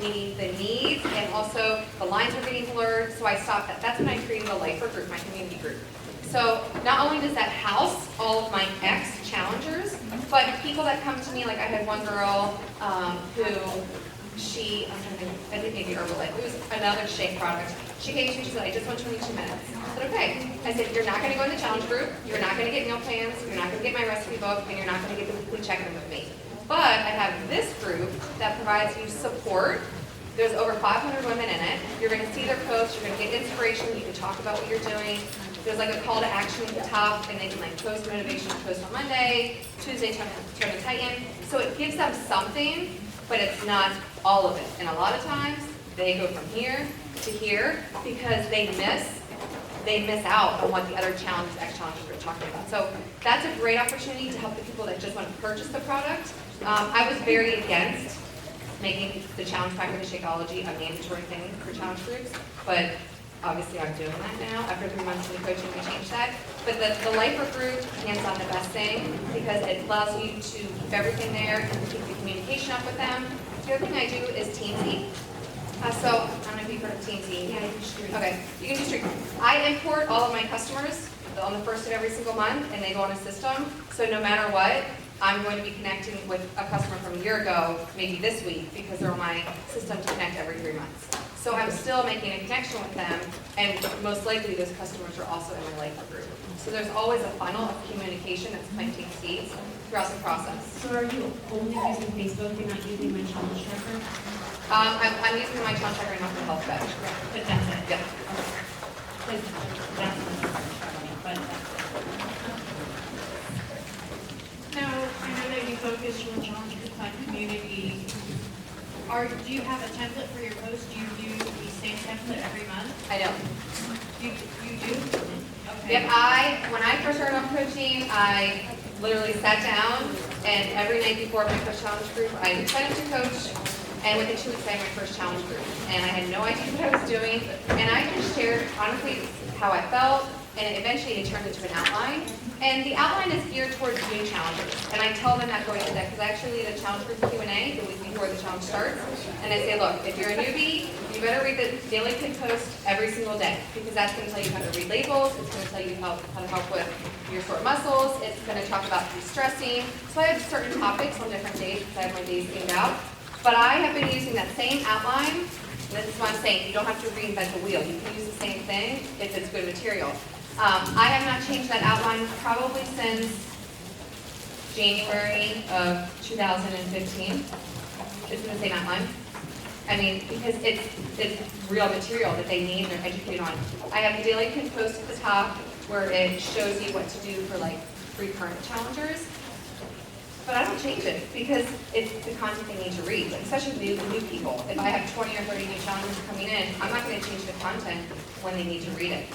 meeting the needs, and also the lines are getting blurred, so I stopped that. That's when I created a lifer group, my community group. So not only does that house all of my ex-challengers, but people that come to me, like I had one girl who I think maybe Herbalife, it was another shake product. She came to me, she said, I just want 22 minutes. I said, okay. I said, you're not going to go in the challenge group, you're not going to get meal plans, you're not going to get my recipe book, and you're not going to get the weekly check-in with me. But I have this group that provides you support. There's over 500 women in it. You're going to see their posts, you're going to get inspiration, you can talk about what you're doing. There's like a call to action at the top, and they can like post motivation, post on Monday, Tuesday, turn to tighten. So it gives them something, but it's not all of it. And a lot of times, they go from here to here because they miss out on what the other ex-challengers are talking about. So that's a great opportunity to help the people that just want to purchase the product. I was very against making the challenge pack of the Shakeology a mandatory thing for challenge groups, but obviously I'm doing that now. After 3 months of coaching, we changed that. But the lifer group, hands on the best thing, because it allows you to keep everything there and keep the communication up with them. The other thing I do is Teamsy. So, I don't know if you've heard of Teamsy. Yeah, you can stream. Okay, you can do stream. I import all of my customers on the first of every single month, and they go on a system. So no matter what, I'm going to be connecting with a customer from a year ago, maybe this week, because they're on my system to connect every 3 months. So I'm still making a connection with them, and most likely those customers are also in my lifer group. So there's always a funnel of communication that's planting seeds throughout the process. So are you only using Facebook and not using my challenge tracker? I'm using my challenge tracker and not the health badge. But that's it? Yeah. Because that's but now, I know that you focus your challenge group on community. Do you have a template for your post? Do you do the same template every month? I don't. You do? Okay. Yep, when I first started off coaching, I literally sat down, and every night before my first challenge group, I decided to coach, and within 2 weeks I had my first challenge group. And I had no idea what I was doing, and I just shared, honestly, how I felt, and eventually it turned into an outline. And the outline is geared towards doing challenges. And I tell them that going into that, because I actually lead a challenge group Q&A the week before the challenge starts. And I say, look, if you're a newbie, you better read the daily kid post every single day, because that's going to tell you how to read labels, it's going to tell you how to help with your sore muscles, it's going to talk about de-stressing. So I have certain topics on different days, because I have my days themed out. But I have been using that same outline, and this is what I'm saying, you don't have to reinvent the wheel. You can use the same thing if it's good material. I have not changed that outline probably since January of 2015. It's in the same outline. I mean, because it's real material that they need and they're educated on. I have the daily kid post at the top where it shows you what to do for like free current challengers. But I don't change it because it's the content they need to read, like, especially new people. If I have 20 or 30 new challengers coming in, I'm not going to change the content when they need to read it.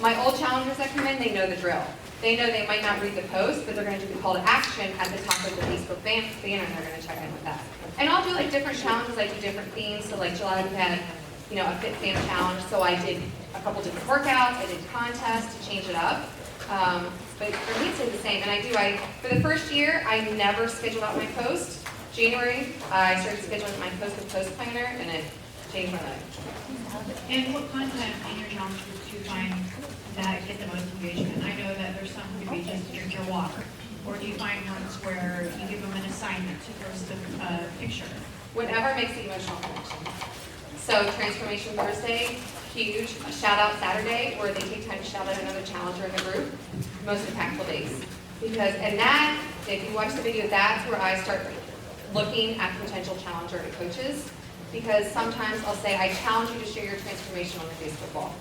My old challengers that come in, they know the drill. They know they might not read the post, but they're going to do the call to action at the top of the Facebook banner, and they're going to check in with that. And I'll do like different challenges. I do different themes. So like July we had, a fit fan challenge. So I did a couple different workouts. I did contests to change it up. But for me, it's the same. And for the first year, I never scheduled out my post. January, I started scheduling my post planner, and it changed my life. And what content in your challenge groups do you find that get the most engagement? I know that there's some who be just drink your water. Or do you find ones where you give them an assignment to post a picture? Whatever makes the emotional connection. So Transformation Thursday, huge. A shout out Saturday, where they take time to shout out another challenger in the group. Most impactful days. And that, if you watch the video, that's where I start looking at potential challenger and coaches. Because sometimes I'll say, I challenge you to share your transformation on the Facebook wall.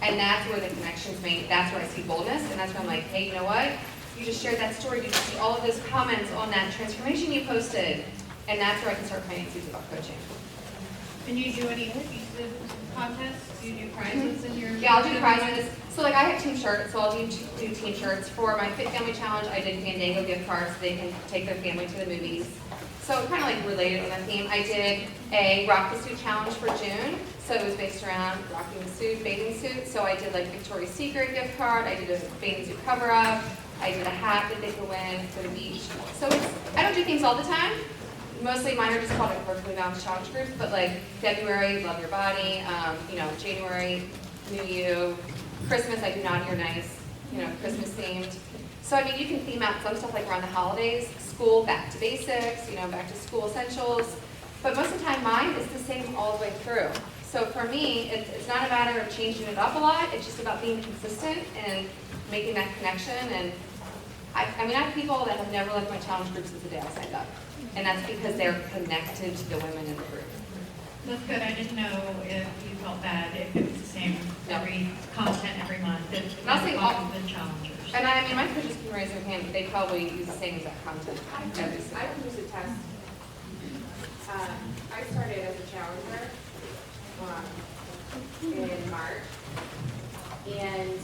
And that's where the connection's made. That's where I see boldness. And that's where I'm like, hey, you know what? You just shared that story. You just see all of those comments on that transformation you posted. And that's where I can start planting seeds about coaching. And you do any contests? Do you do prizes in your? Yeah, I'll do prizes. So like I have team shirts, so I'll do team shirts. For my Fit Family Challenge, I did Fandango gift cards so they can take their family to the movies. So kind of like related on that theme. I did a Rock the Suit challenge for June. So it was based around rocking the suit, bathing suit. So I did like Victoria's Secret gift card. I did a bathing suit cover up. I did a hat that they could win for the beach. So I don't do things all the time. mostly mine are just called like virtually balanced challenge groups, but like February, love your body, January, new you, Christmas, I do naughty or nice, Christmas themed. So I mean, you can theme out some stuff like around the holidays, school, back to basics, back to school essentials. But most of the time, mine is the same all the way through. So for me, it's not a matter of changing it up a lot. It's just about being consistent and making that connection. And I have people that have never left my challenge group since the day I signed up. And that's because they're connected to the women in the group. That's good. I didn't know if you felt bad, if it was the same every content every month. Nothing all the challengers. And my coaches can raise their hand, but they probably use the same exact content. I don't use a test. I started as a challenger in March and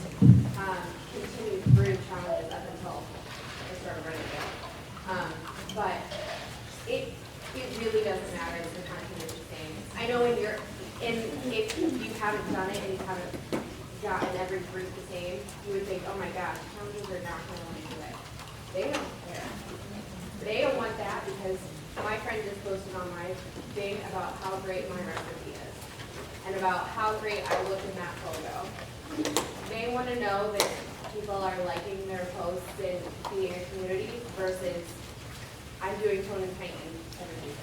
continued through challenges up until I started running again. But it really doesn't matter if the content is the same. I know if you haven't done it and you haven't gotten every group the same, you would think, oh my gosh, challenges are not going to want to do it. They don't care. They don't want that because my friend just posted on my thing about how great my recipe is and about how great I look in that photo. They want to know that people are liking their posts and being a community versus I'm doing tone and painting every day.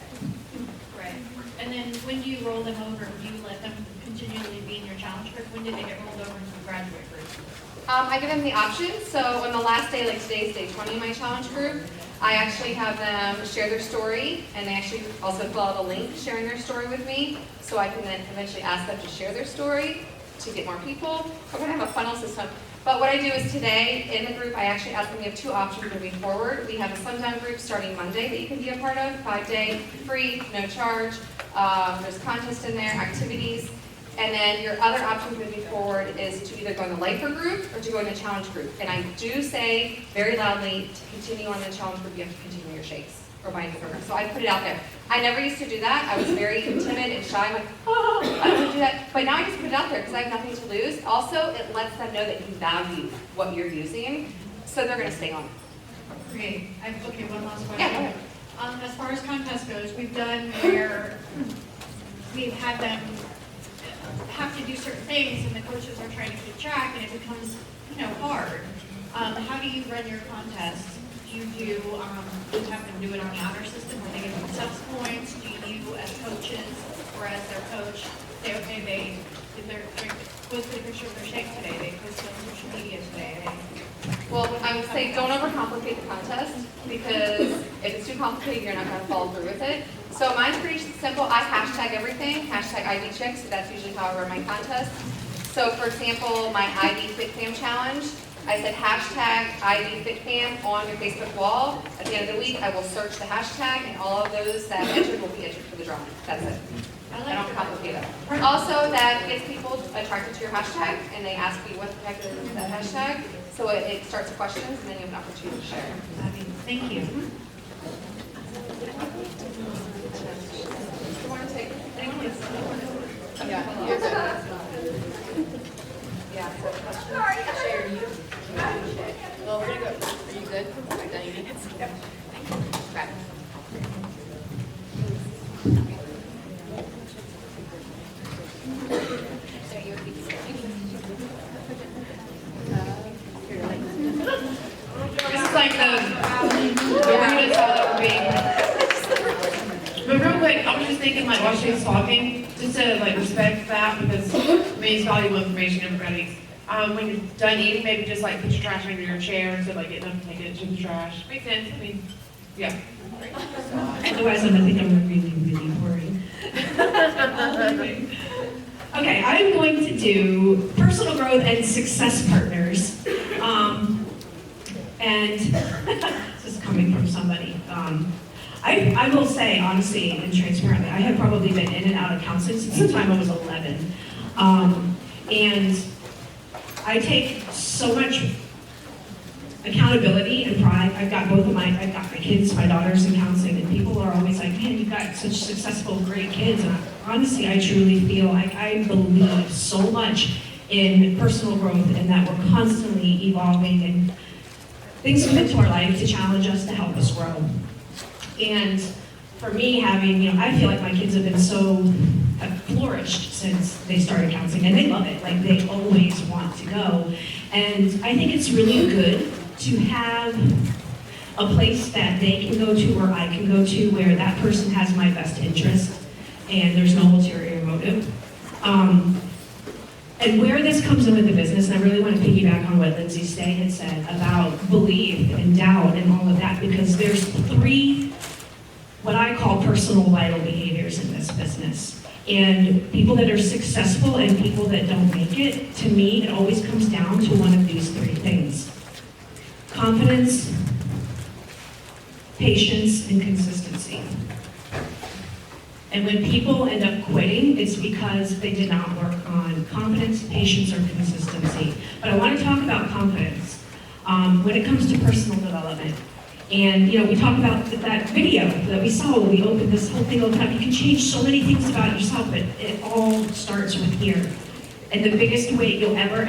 Right. And then when do you roll them over? Do you let them continually be in your challenge group? When do they get rolled over into the graduate group? I give them the option. So on the last day, like today's day 20 in my challenge group, I actually have them share their story, and they actually also fill out a link sharing their story with me, so I can then eventually ask them to share their story to get more people. We're going to have a funnel system. But what I do is today, in the group, I actually ask them, we have two options moving forward. We have a sundown group starting Monday that you can be a part of, 5-day, free, no charge. There's contests in there, activities. And then your other option moving forward is to either go in the lifer group or to go in the challenge group. And I do say very loudly, to continue on the challenge group, you have to continue your shakes or buying the program. So I put it out there. I never used to do that. I was very timid and shy, like, oh, I don't want to do that. But now I just put it out there because I have nothing to lose. Also, it lets them know that you value what you're using, so they're going to stay on. Great. Okay, one last question. Yeah, go ahead. As far as contest goes, we've done where we've had them have to do certain things, and the coaches are trying to keep track, and it becomes, hard. How do you run your contests? Do you have them do it on the honor system, where they give themselves points? Do you, as coaches or as their coach, say, okay, they posted a picture of their shake today, they posted on social media today? Well, I would say don't overcomplicate the contest, because if it's too complicated, you're not going to follow through with it. So mine's pretty simple. I hashtag everything, hashtag IB checks, so that's usually how I run my contest. So for example, my IB FitFam challenge, I said hashtag IB FitFam on your Facebook wall. At the end of the week, I will search the hashtag, and all of those that entered will be entered for the drawing. That's it. I don't complicate it. Also, that gets people attracted to your hashtag, and they ask you what the heck is that hashtag. So it starts questions, and then you have an opportunity to share. Thank you. You want to take? Thank you. Yeah. You're good. Yeah. Sorry, I shared you. Well, we're gonna go. Are you good? I've done your minutes. Yep. Right. This is like the rudeness all that we're being. But real quick, I was just thinking, like, while she was talking, just to like respect that, because it's valuable information everybody. When you're done eating, maybe just like put your trash under your chair instead of like getting up and taking it to the trash. Makes sense. I mean, yeah. Otherwise, I'm gonna think I'm really, really boring. Okay, I'm going to do personal growth and success partners. And this is coming from somebody. I will say, honestly and transparently, I have probably been in and out of counseling since the time I was 11. And I take so much accountability and pride. I've got my kids, my daughters in counseling, and people are always like, man, you've got such successful, great kids. And honestly, I truly feel like I believe so much in personal growth and that we're constantly evolving and things come into our life to challenge us, to help us grow. And for me, I feel like my kids have flourished since they started counseling, and they love it. Like, they always want to go. And I think it's really good to have a place that they can go to or I can go to where that person has my best interest and there's no ulterior motive. And where this comes in with the business, and I really want to piggyback on what Lindsay Seay had said about belief and doubt and all of that, because there's 3 what I call personal vital behaviors in this business. And people that are successful and people that don't make it, to me, it always comes down to one of these 3 things: confidence, patience, and consistency. And when people end up quitting, it's because they did not work on confidence, patience, or consistency. But I want to talk about confidence when it comes to personal development. And, we talk about that video that we saw when we opened this whole thing open up. You can change so many things about yourself, but it all starts with here. And the biggest weight you'll ever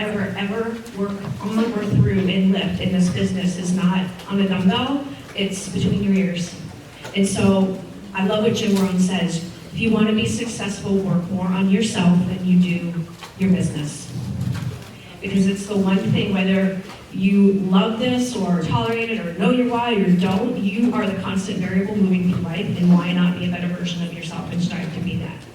work on or through and lift in this business is not on a dumbbell, it's between your ears. And so I love what Jim Rohn says: if you want to be successful, work more on yourself than you do your business. Because it's the one thing, whether you love this or tolerate it or know your why or don't, you are the constant variable moving through life, and why not be a better version of yourself and strive to be that?